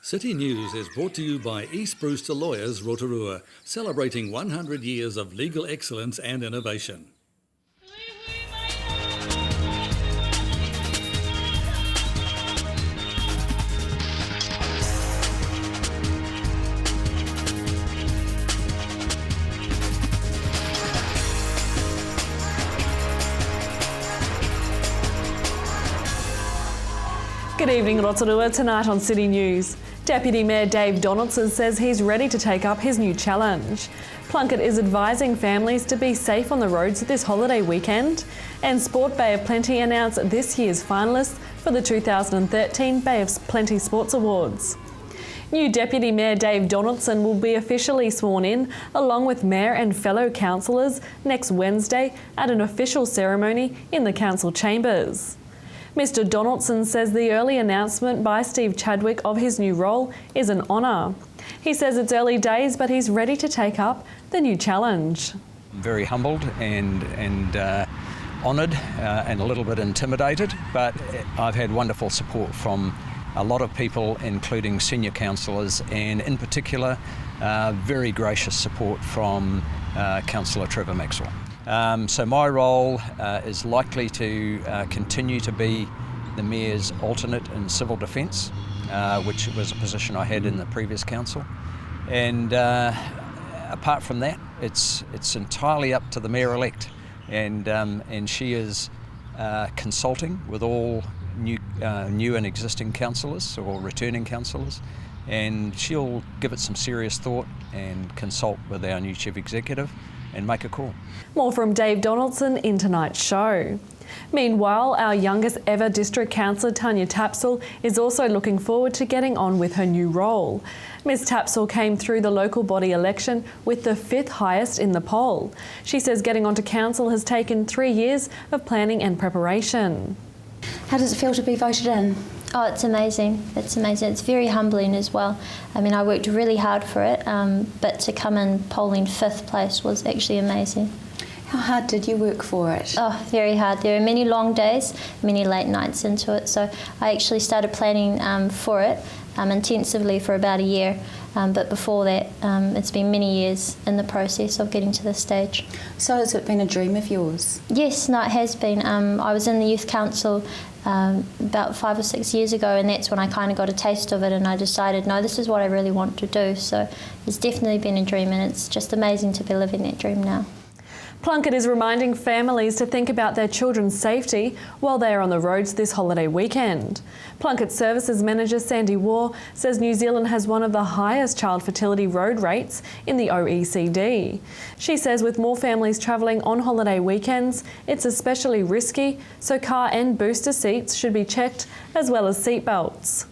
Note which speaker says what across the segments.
Speaker 1: City News is brought to you by East Brewster Lawyers Rotorua, celebrating 100 years of legal excellence and innovation.
Speaker 2: Good evening, Rotorua. Tonight on City News, Deputy Mayor Dave Donaldson says he's ready to take up his new challenge. Plunket is advising families to be safe on the roads this holiday weekend. And Sport Bay of Plenty announced this year's finalists for the 2013 Bay of Plenty Sports Awards. New Deputy Mayor Dave Donaldson will be officially sworn in, along with Mayor and fellow councillors, next Wednesday at an official ceremony in the council chambers. Mr Donaldson says the early announcement by Steve Chadwick of his new role is an honour. He says it's early days, but he's ready to take up the new challenge.
Speaker 3: I'm very humbled and honoured and a little bit intimidated, but I've had wonderful support from a lot of people, including senior councillors, and in particular very gracious support from Councillor Trevor Maxwell. So my role is likely to continue to be the Mayor's alternate in civil defence, which was a position I had in the previous council. And apart from that, it's entirely up to the Mayor-elect, and she is consulting with all new and existing councillors or returning councillors, and she'll give it some serious thought and consult with our new Chief Executive and make a call.
Speaker 2: More from Dave Donaldson in tonight's show. Meanwhile, our youngest ever District Councillor Tanya Tapsell is also looking forward to getting on with her new role. Ms Tapsell came through the local body election with the 5th highest in the poll. She says getting onto council has taken 3 years of planning and preparation.
Speaker 4: How does it feel to be voted in?
Speaker 5: Oh, it's amazing. It's amazing. It's very humbling as well. I mean, I worked really hard for it, but to come in polling 5th place was actually amazing.
Speaker 4: How hard did you work for it?
Speaker 5: Oh, very hard. There were many long days, many late nights into it. So I actually started planning for it intensively for about a year. But before that, it's been many years in the process of getting to this stage.
Speaker 4: So has it been a dream of yours?
Speaker 5: Yes, no, it has been. I was in the Youth Council about 5 or 6 years ago, and that's when I kind of got a taste of it, and I decided, no, this is what I really want to do. So it's definitely been a dream, and it's just amazing to be living that dream now.
Speaker 2: Plunket is reminding families to think about their children's safety while they are on the roads this holiday weekend. Plunket Services Manager Sandy Waugh says New Zealand has one of the highest child fertility road rates in the OECD. She says with more families travelling on holiday weekends, it's especially risky, so car and booster seats should be checked, as well as seat belts.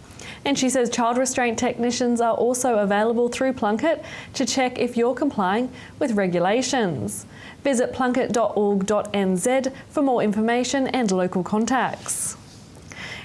Speaker 2: And she says child restraint technicians are also available through Plunket to check if you're complying with regulations. Visit plunket.org.nz for more information and local contacts.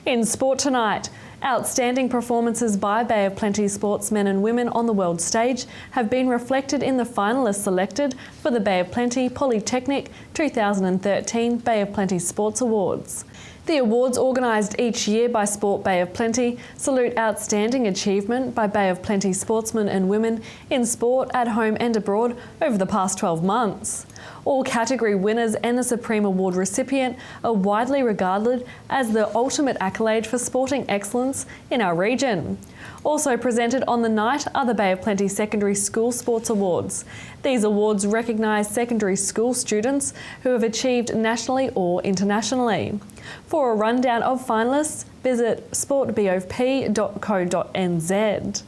Speaker 2: In sport tonight, outstanding performances by Bay of Plenty sportsmen and women on the world stage have been reflected in the finalists selected for the Bay of Plenty Polytechnic 2013 Bay of Plenty Sports Awards. The awards, organised each year by Sport Bay of Plenty, salute outstanding achievement by Bay of Plenty sportsmen and women in sport at home and abroad over the past 12 months. All category winners and the Supreme Award recipient are widely regarded as the ultimate accolade for sporting excellence in our region. Also presented on the night are the Bay of Plenty Secondary School Sports Awards. These awards recognise secondary school students who have achieved nationally or internationally. For a rundown of finalists, visit sportbop.co.nz.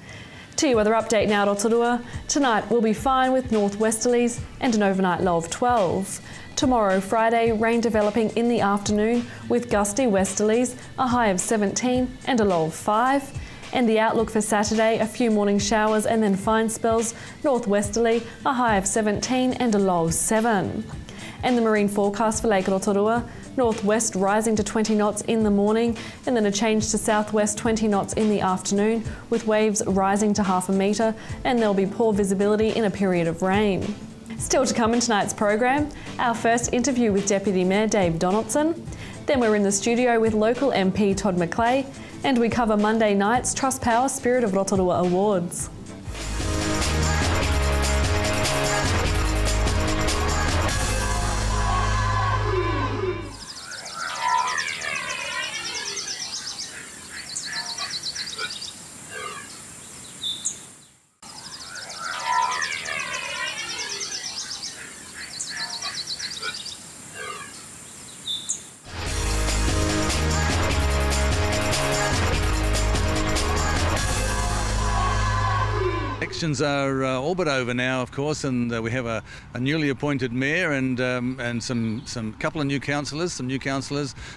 Speaker 2: To your weather update now, Rotorua. Tonight will be fine with northwesterlies and an overnight low of 12. Tomorrow, Friday, rain developing in the afternoon with gusty westerlies, a high of 17 and a low of 5. And the outlook for Saturday, a few morning showers and then fine spells, northwesterly, a high of 17 and a low of 7. And the marine forecast for Lake Rotorua, northwest rising to 20 knots in the morning and then a change to southwest 20 knots in the afternoon with waves rising to half a metre, and there'll be poor visibility in a period of rain. Still to come in tonight's program, our first interview with Deputy Mayor Dave Donaldson. Then we're in the studio with local MP Todd McClay, And we cover Monday night's Trustpower Spirit of Rotorua Awards.
Speaker 1: Elections are all but over now, of course, and we have a newly appointed mayor and some couple of new councillors,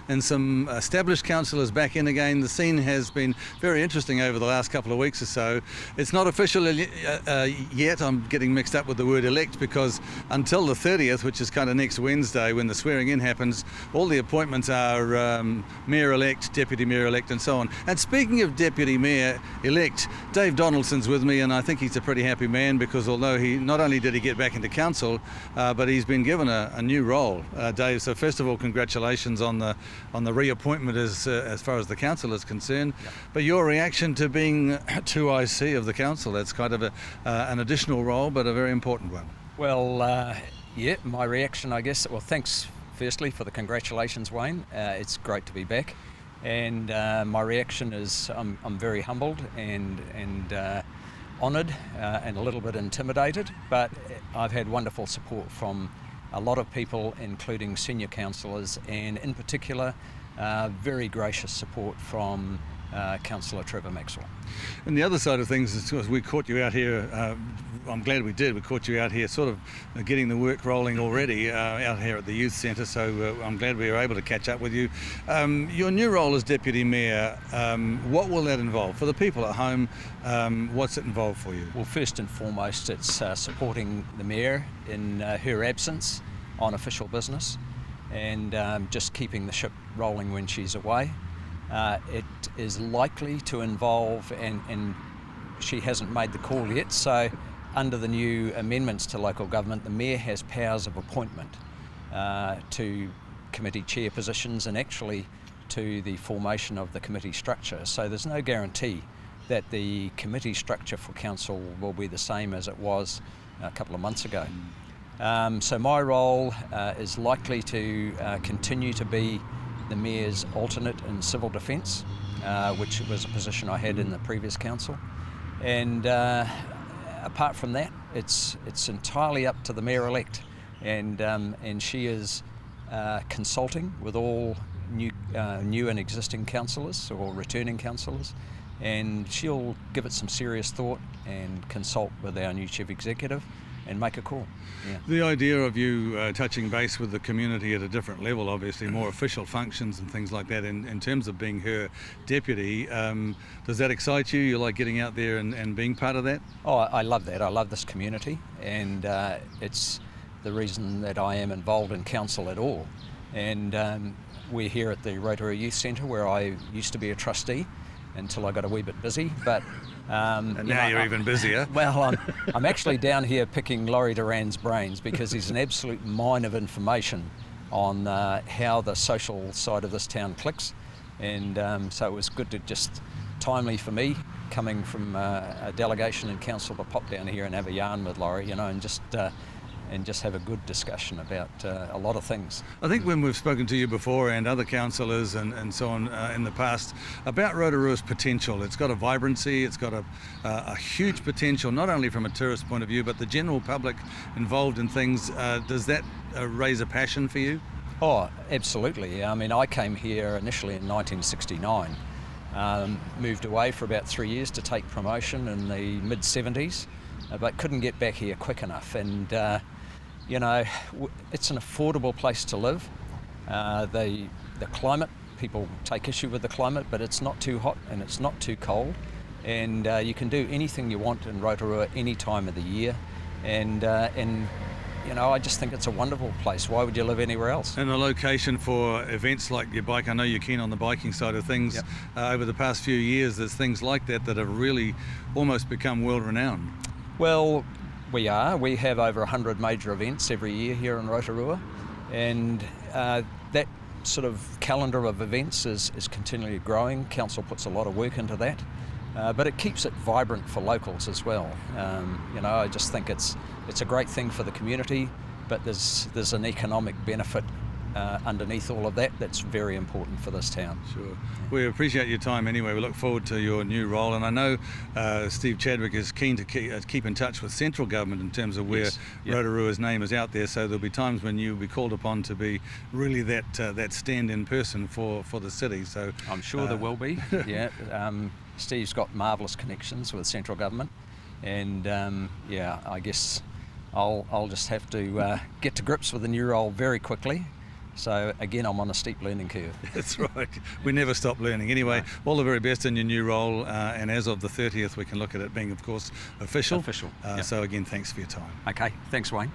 Speaker 1: and some established councillors back in again. The scene has been very interesting over the last couple of weeks or so. It's not official yet. I'm getting mixed up with the word elect, because until the 30th, which is kind of next Wednesday when the swearing in happens, all the appointments are mayor-elect, deputy mayor-elect and so on. And speaking of deputy mayor-elect, Dave Donaldson's with me, and I think he's a pretty happy man, because although he not only did he get back into council, but he's been given a new role, Dave. So first of all, congratulations on the reappointment as far as the council is concerned. Yep. But your reaction to being 2IC of the council, that's kind of an additional role, but a very important one.
Speaker 3: Well, yeah, my reaction, I guess, well, thanks firstly for the congratulations, Wayne. It's great to be back. And my reaction is I'm very humbled and honoured and a little bit intimidated, but I've had wonderful support from a lot of people, including senior councillors, and in particular very gracious support from Councillor Trevor Maxwell.
Speaker 1: And the other side of things is we caught you out here, I'm glad we did, we caught you out here sort of getting the work rolling already out here at the youth centre, so I'm glad we were able to catch up with you. Your new role as Deputy Mayor, what will that involve? For the people at home, what's it involve for you?
Speaker 3: Well, first and foremost, it's supporting the Mayor in her absence on official business, and just keeping the ship rolling when she's away. It is likely to involve, and she hasn't made the call yet, so under the new amendments to local government, the Mayor has powers of appointment to committee chair positions and actually to the formation of the committee structure. So there's no guarantee that the committee structure for council will be the same as it was a couple of months ago. So my role is likely to continue to be the Mayor's alternate in civil defence, which was a position I had in the previous council. And apart from that, it's entirely up to the Mayor-elect, and she is consulting with all new and existing councillors or returning councillors, and she'll give it some serious thought and consult with our new chief executive and make a call. Yeah.
Speaker 1: The idea of you touching base with the community at a different level, obviously more official functions and things like that, in terms of being her deputy, does that excite you? You like getting out there and being part of that?
Speaker 3: Oh, I love that. I love this community, and it's the reason that I am involved in council at all. And we're here at the Rotorua Youth Centre, where I used to be a trustee until I got a wee bit busy, but
Speaker 1: and now you're even busier.
Speaker 3: Well, I'm actually down here picking Laurie Duran's brains, because he's an absolute mine of information on how the social side of this town clicks, and so it was good to just timely for me coming from a delegation in council to pop down here and have a yarn with Laurie, and just have a good discussion about a lot of things.
Speaker 1: I think when we've spoken to you before, and other councillors and so on in the past, about Rotorua's potential, it's got a vibrancy, it's got a huge potential, not only from a tourist point of view, but the general public involved in things. Does that raise a passion for you?
Speaker 3: Oh, absolutely. I mean, I came here initially in 1969, moved away for about 3 years to take promotion in the mid-70s, but couldn't get back here quick enough. And it's an affordable place to live. The climate, people take issue with the climate, but it's not too hot and it's not too cold. And you can do anything you want in Rotorua any time of the year. And I just think it's a wonderful place. Why would you live anywhere else?
Speaker 1: And the location for events like your bike, I know you're keen on the biking side of things. Yep. Over the past few years, there's things like that have really almost become world-renowned.
Speaker 3: Well, we are. We have over 100 major events every year here in Rotorua, and that sort of calendar of events is continually growing. Council puts a lot of work into that, but it keeps it vibrant for locals as well. I just think it's a great thing for the community, but there's an economic benefit underneath all of that that's very important for this town.
Speaker 1: Sure. We appreciate your time anyway. We look forward to your new role, and I know Steve Chadwick is keen to keep in touch with central government in terms of where Rotorua's name is out there, so there'll be times when you'll be called upon to be really that stand-in person for the city. So
Speaker 3: I'm sure there will be. Yeah. Steve's got marvellous connections with central government, and I guess I'll just have to get to grips with the new role very quickly. So again, I'm on a steep learning curve.
Speaker 1: That's right. We never stop learning. Anyway, all the very best in your new role, and as of the 30th, we can look at it being, of course, official. So again, thanks for your time.
Speaker 3: Okay, thanks, Wayne.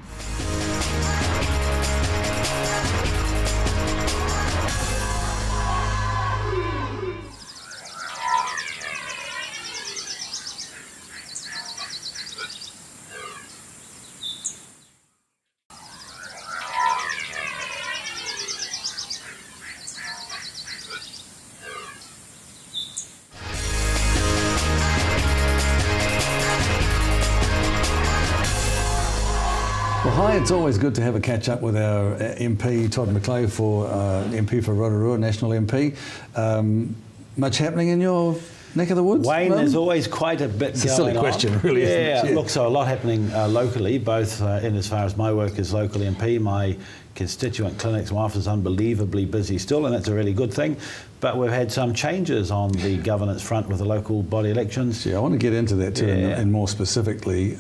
Speaker 1: Well, hi, it's always good to have a catch up with our MP, Todd McClay, for MP for Rotorua, National MP. Much happening in your neck of the woods?
Speaker 6: Wayne, there's always quite a bit going on.
Speaker 1: It's a silly question, really, isn't it?
Speaker 6: Look, so a lot happening locally, both in as far as my work as local MP, my constituent clinics, my office is unbelievably busy still, and that's a really good thing. But we've had some changes on the governance front with the local body elections.
Speaker 1: Yeah, I want to get into that too, and more specifically.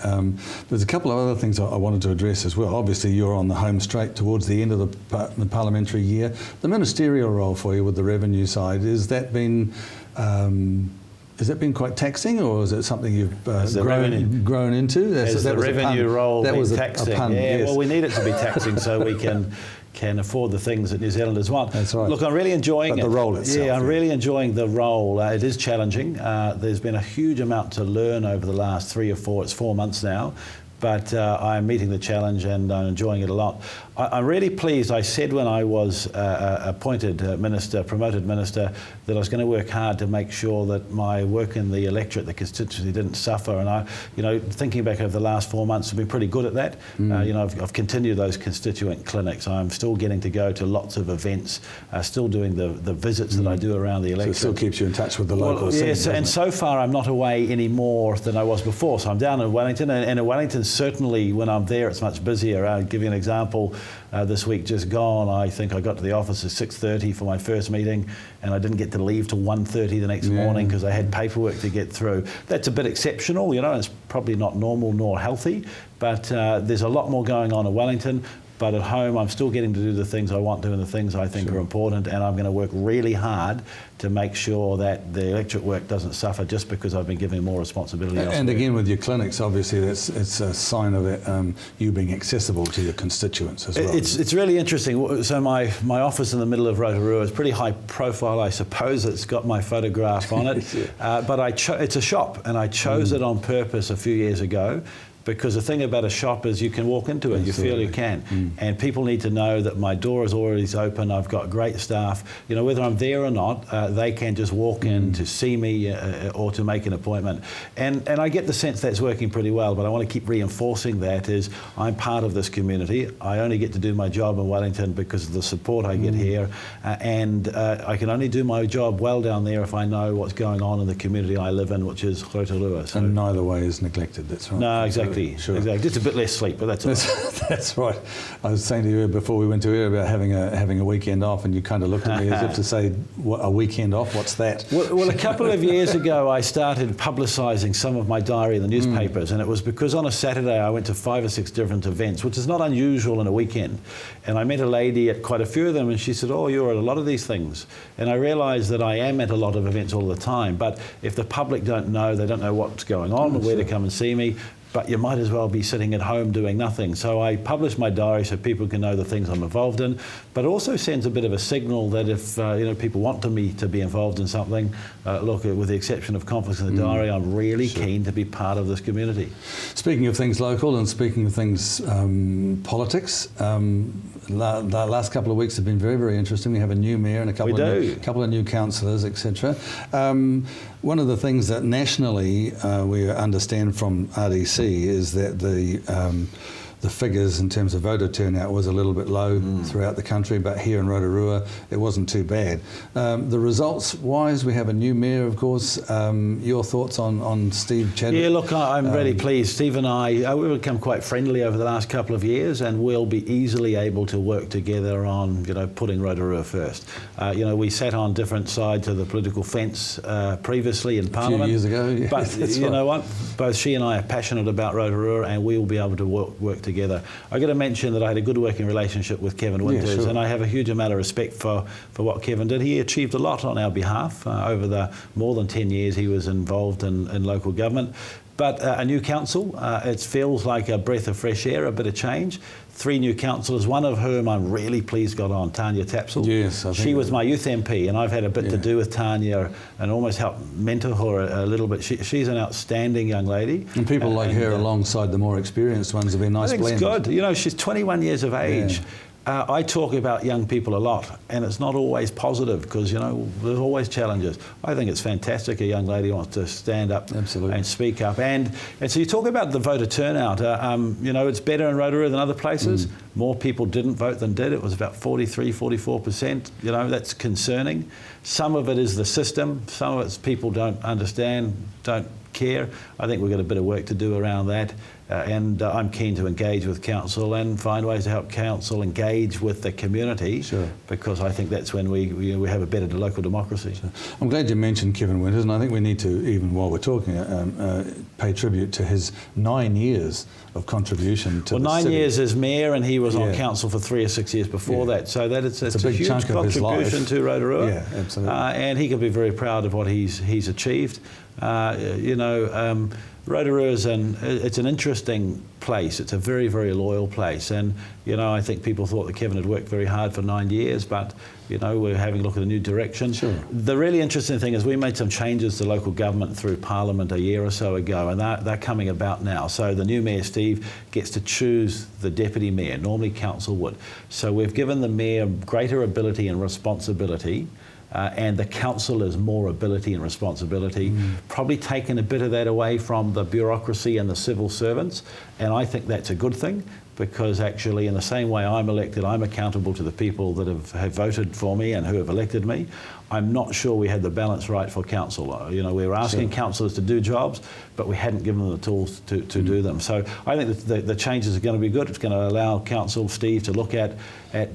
Speaker 1: There's a couple of other things I wanted to address as well. Obviously, you're on the home straight towards the end of the parliamentary year. The ministerial role for you with the revenue side, has that been quite taxing, or is it something you've grown into?
Speaker 6: Is the revenue role been taxing?
Speaker 1: Yes.
Speaker 6: Well, we need it to be taxing so we can afford the things that New Zealanders want.
Speaker 1: That's right.
Speaker 6: Look, I'm really enjoying it.
Speaker 1: The role itself.
Speaker 6: Yeah, I'm really enjoying the role. It is challenging. There's been a huge amount to learn over the last 4 months now. But I'm meeting the challenge and I'm enjoying it a lot. I'm really pleased. I said when I was appointed minister, promoted minister, that I was going to work hard to make sure that my work in the electorate, the constituency, didn't suffer. And I, thinking back over the last 4 months, I've been pretty good at that. I've continued those constituent clinics. I'm still getting to go to lots of events, still doing the visits that I do around the electorate.
Speaker 1: So it still keeps you in touch with the local scene.
Speaker 6: Yes, and so far I'm not away any more than I was before. So I'm down in Wellington, and in Wellington, certainly when I'm there, it's much busier. I'll give you an example. This week just gone, I think I got to the office at 6:30 for my first meeting, and I didn't get to leave till 1:30 the next morning because I had paperwork to get through. That's a bit exceptional, it's probably not normal nor healthy, but there's a lot more going on in Wellington. But at home, I'm still getting to do the things I want to and the things I think are important, and I'm going to work really hard to make sure that the electorate work doesn't suffer just because I've been given more responsibility.
Speaker 1: And again, with your clinics, obviously, it's a sign of it, you being accessible to your constituents as well.
Speaker 6: It's really interesting. So my office in the middle of Rotorua is pretty high profile, I suppose. It's got my photograph on it, but it's a shop, and I chose it on purpose a few years ago. Because the thing about a shop is you can walk into it, you feel you can. And people need to know that my door is always open, I've got great staff. Whether I'm there or not, they can just walk in to see me or to make an appointment. And I get the sense that's working pretty well, but I want to keep reinforcing that is I'm part of this community. I only get to do my job in Wellington because of the support I get here. And I can only do my job well down there if I know what's going on in the community I live in, which is Rotorua. So,
Speaker 1: and neither way is neglected, that's right.
Speaker 6: No, exactly. Exactly. Just a bit less sleep, but that's all right.
Speaker 1: That's right. I was saying to you before we went to air about having a weekend off, and you kind of looked at me as if to say, a weekend off, what's that?
Speaker 6: Well, a couple of years ago, I started publicising some of my diary in the newspapers, and it was because on a Saturday I went to 5 or 6 different events, which is not unusual in a weekend. And I met a lady at quite a few of them, and she said, "Oh, you're at a lot of these things." And I realised that I am at a lot of events all the time, but if the public don't know, they don't know what's going on or where to come and see me. But you might as well be sitting at home doing nothing. So I publish my diary so people can know the things I'm involved in, but also sends a bit of a signal that if people want me to be involved in something, look, with the exception of conflicts in the diary, I'm really keen to be part of this community.
Speaker 1: Speaking of things local and speaking of things politics, the last couple of weeks have been very, very interesting. We have a new mayor and a couple of new councillors, etc. One of the things that nationally we understand from RDC is that the figures in terms of voter turnout was a little bit low throughout the country, but here in Rotorua it wasn't too bad. The results wise, we have a new mayor, of course. Your thoughts on Steve Chadwick?
Speaker 6: Yeah, look, I'm really pleased. Steve and I, we've become quite friendly over the last couple of years, and we'll be easily able to work together on, putting Rotorua first. We sat on different sides of the political fence previously in Parliament.
Speaker 1: A few years ago, yeah,
Speaker 6: but you know what? Both she and I are passionate about Rotorua, and we will be able to work together. I've got to mention that I had a good working relationship with Kevin Winters, and I have a huge amount of respect for what Kevin did. He achieved a lot on our behalf over the more than 10 years he was involved in local government. But a new council, it feels like a breath of fresh air, a bit of change. 3 new councillors, one of whom I'm really pleased got on, Tanya Tapsell.
Speaker 1: Yes, I think
Speaker 6: she was my youth MP, and I've had a bit to do with Tanya and almost helped mentor her a little bit. She's an outstanding young lady.
Speaker 1: And people like her alongside the more experienced ones have been nice blend.
Speaker 6: I think it's good. She's 21 years of age. Yeah. I talk about young people a lot, and it's not always positive because, there's always challenges. I think it's fantastic a young lady wants to stand up and speak up. And so you talk about the voter turnout. It's better in Rotorua than other places. More people didn't vote than did. It was about 43, 44%. That's concerning. Some of it is the system. Some of it's people don't understand, don't care. I think we've got a bit of work to do around that. And I'm keen to engage with council and find ways to help council engage with the community, because I think that's when we have a better local democracy.
Speaker 1: I'm glad you mentioned Kevin Winters, and I think we need to, even while we're talking, pay tribute to his 9 years of contribution to the city.
Speaker 6: 9 years as mayor, and he was on council for 3 or 6 years before that. So it's a big huge chunk of his life to Rotorua.
Speaker 1: Yeah, absolutely.
Speaker 6: And he can be very proud of what he's achieved. Rotorua is it's an interesting place. It's a very, very loyal place. And, I think people thought that Kevin had worked very hard for 9 years, but, we're having a look at a new direction. The really interesting thing is we made some changes to local government through Parliament a year or so ago, and they're coming about now. So the new Mayor, Steve, gets to choose the Deputy Mayor. Normally council would. So we've given the Mayor greater ability and responsibility. And the councillors more ability and responsibility, probably taken a bit of that away from the bureaucracy and the civil servants, and I think that's a good thing, because actually in the same way I'm elected, I'm accountable to the people that have voted for me and who have elected me. I'm not sure we had the balance right for council. We were asking councillors to do jobs, but we hadn't given them the tools to do them. So I think that the changes are going to be good. It's going to allow council, Steve, to look at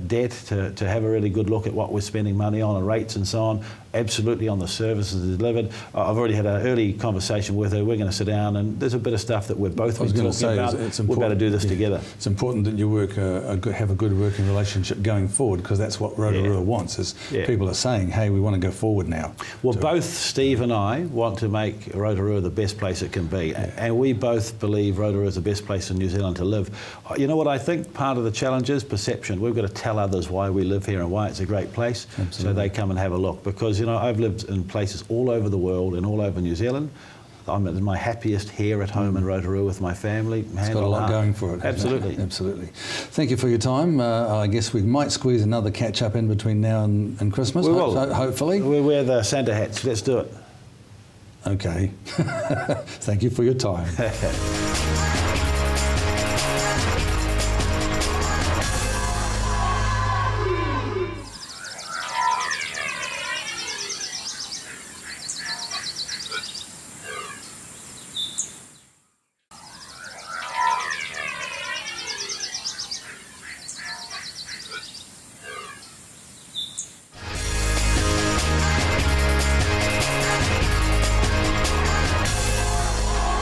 Speaker 6: debt, to have a really good look at what we're spending money on and rates and so on, absolutely on the services delivered. I've already had an early conversation with her. We're going to sit down, and there's a bit of stuff that we're both talking about. We're better do this together.
Speaker 1: It's important that you have a good working relationship going forward, because that's what Rotorua wants, is people are saying, hey, we want to go forward now.
Speaker 6: Well, both Steve and I want to make Rotorua the best place it can be, and we both believe Rotorua is the best place in New Zealand to live. You know what I think part of the challenge is? Perception. We've got to tell others why we live here and why it's a great place, so they come and have a look. Because I've lived in places all over the world and all over New Zealand. I'm at my happiest here at home in Rotorua with my family.
Speaker 1: It's got a lot going for it.
Speaker 6: Absolutely.
Speaker 1: Absolutely. Thank you for your time. I guess we might squeeze another catch-up in between now and Christmas.
Speaker 6: We will.
Speaker 1: Hopefully.
Speaker 6: We'll wear the Santa hats. Let's do it.
Speaker 1: Okay. Thank you for your time.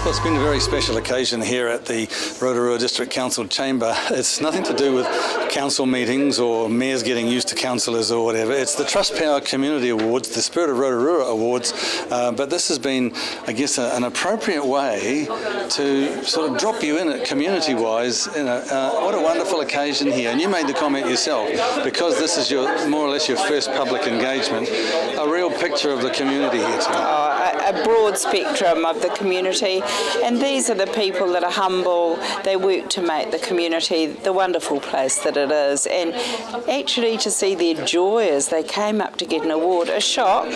Speaker 1: Well, it's been a very special occasion here at the Rotorua District Council chamber. It's nothing to do with council meetings or mayors getting used to councillors or whatever. It's the Trustpower Community Awards, the Spirit of Rotorua Awards, but this has been, I guess, an appropriate way to sort of drop you in it community-wise. What a wonderful occasion here. And you made the comment yourself, because this is more or less your first public engagement, a real picture of the community here tonight.
Speaker 7: a broad spectrum of the community, and these are the people that are humble. They work to make the community the wonderful place that it is, and actually to see their joy as they came up to get an award, a shock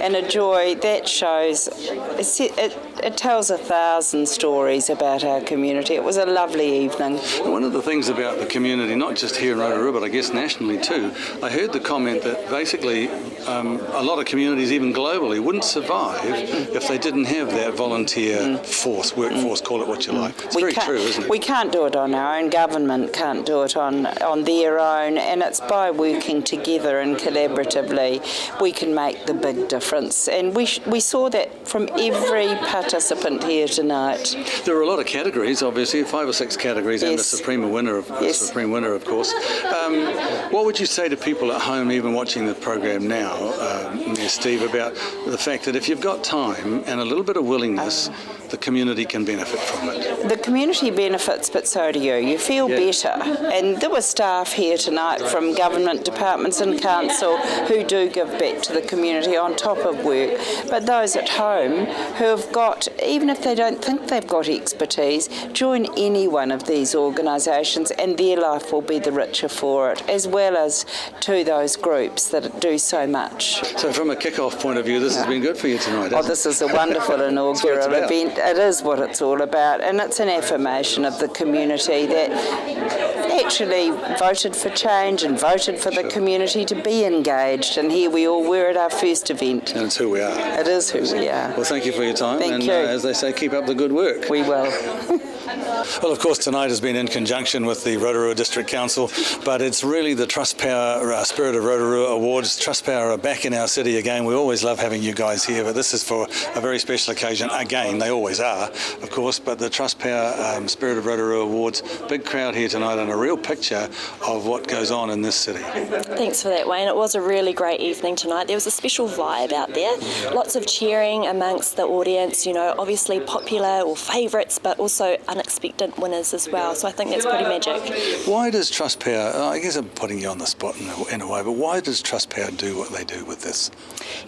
Speaker 7: and a joy, that shows, it tells 1,000 stories about our community. It was a lovely evening.
Speaker 1: One of the things about the community, not just here in Rotorua, but I guess nationally too, I heard the comment that basically a lot of communities, even globally, wouldn't survive if they didn't have that volunteer force, workforce, call it what you like. It's very true, isn't it?
Speaker 7: We can't do it on our own. Government can't do it on their own, and it's by working together and collaboratively we can make the big difference. And we saw that from every participant here tonight.
Speaker 1: There are a lot of categories, obviously, 5 or 6 categories, and the supreme winner, of course. What would you say to people at home, even watching the program now, Steve, about the fact that if you've got time and a little bit of willingness, the community can benefit from it?
Speaker 7: The community benefits, but so do you. You feel better. And there were staff here tonight from government departments and council who do give back to the community on top of work. But those at home who have got, even if they don't think they've got expertise, join any one of these organisations and their life will be the richer for it, as well as to those groups that do so much.
Speaker 1: So from a kick-off point of view, this has been good for you tonight, hasn't it?
Speaker 7: This is a wonderful inaugural event. It is what it's all about, and it's an affirmation of the community that actually voted for change and voted for the community to be engaged, and here we all were at our first event.
Speaker 1: And it's who we are.
Speaker 7: It is who we are.
Speaker 1: Well, thank you for your time,
Speaker 7: Thank you.
Speaker 1: As they say, keep up the good work.
Speaker 7: We will.
Speaker 1: Well, of course, tonight has been in conjunction with the Rotorua District Council, but it's really the Trustpower Spirit of Rotorua Awards. Trustpower are back in our city again. We always love having you guys here, but this is for a very special occasion. Again, they always are, of course, but the Trustpower Spirit of Rotorua Awards, big crowd here tonight and a real picture of what goes on in this city.
Speaker 8: Thanks for that, Wayne. It was a really great evening tonight. There was a special vibe out there. Lots of cheering amongst the audience, obviously popular or favourites, but also unexpected winners as well. So I think that's pretty magic.
Speaker 1: Why does Trustpower, I guess I'm putting you on the spot in a way, but why does Trustpower do what they do with this?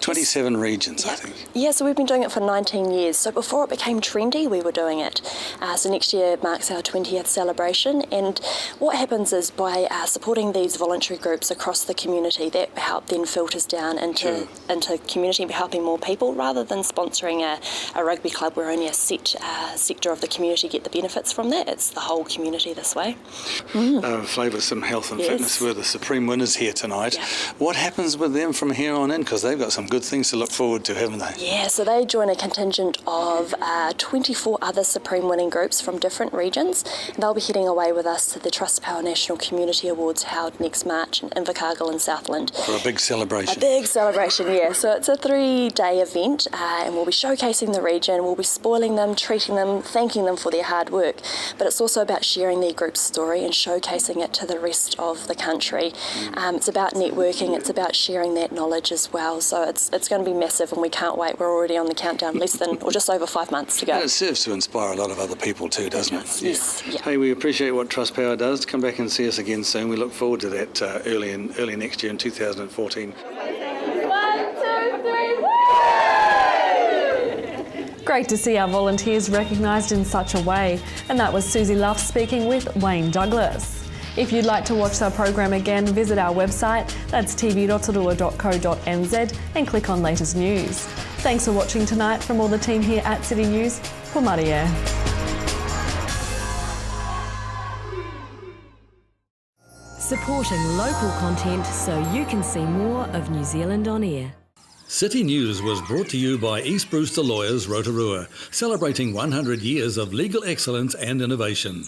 Speaker 1: 27 regions, I think.
Speaker 8: Yeah, so we've been doing it for 19 years. So before it became trendy, we were doing it. So next year marks our 20th celebration. And what happens is by supporting these voluntary groups across the community, that help then filters down into community, helping more people, rather than sponsoring a rugby club where only a set sector of the community get the benefits from that. It's the whole community this way.
Speaker 1: Flavour some health and fitness were the supreme winners here tonight. Yeah. What happens with them from here on in? Because they've got some good things to look forward to, haven't they?
Speaker 8: Yeah, so they join a contingent of 24 other supreme winning groups from different regions. They'll be heading away with us to the Trustpower National Community Awards held next March in Invercargill and Southland.
Speaker 1: For a big celebration.
Speaker 8: A big celebration, yeah. So it's a 3-day event and we'll be showcasing the region, we'll be spoiling them, treating them, thanking them for their hard work. But it's also about sharing their group's story and showcasing it to the rest of the country. It's about networking, it's about sharing that knowledge as well. So it's going to be massive and we can't wait. We're already on the countdown, less than or just over 5 months to go.
Speaker 1: And it serves to inspire a lot of other people too, doesn't it?
Speaker 8: Yes. Yeah.
Speaker 1: Hey, we appreciate what Trustpower does. Come back and see us again soon. We look forward to that early next year in 2014.
Speaker 2: 1, 2, 3, woo! Great to see our volunteers recognised in such a way. And that was Susie Luff speaking with Wayne Douglas. If you'd like to watch our program again, visit our website, that's tv.rotorua.co.nz, and click on latest news. Thanks for watching tonight from all the team here at City News. Ko Maria.
Speaker 9: Supporting local content so you can see more of New Zealand on air.
Speaker 10: City News was brought to you by East Brewster Lawyers Rotorua, celebrating 100 years of legal excellence and innovation.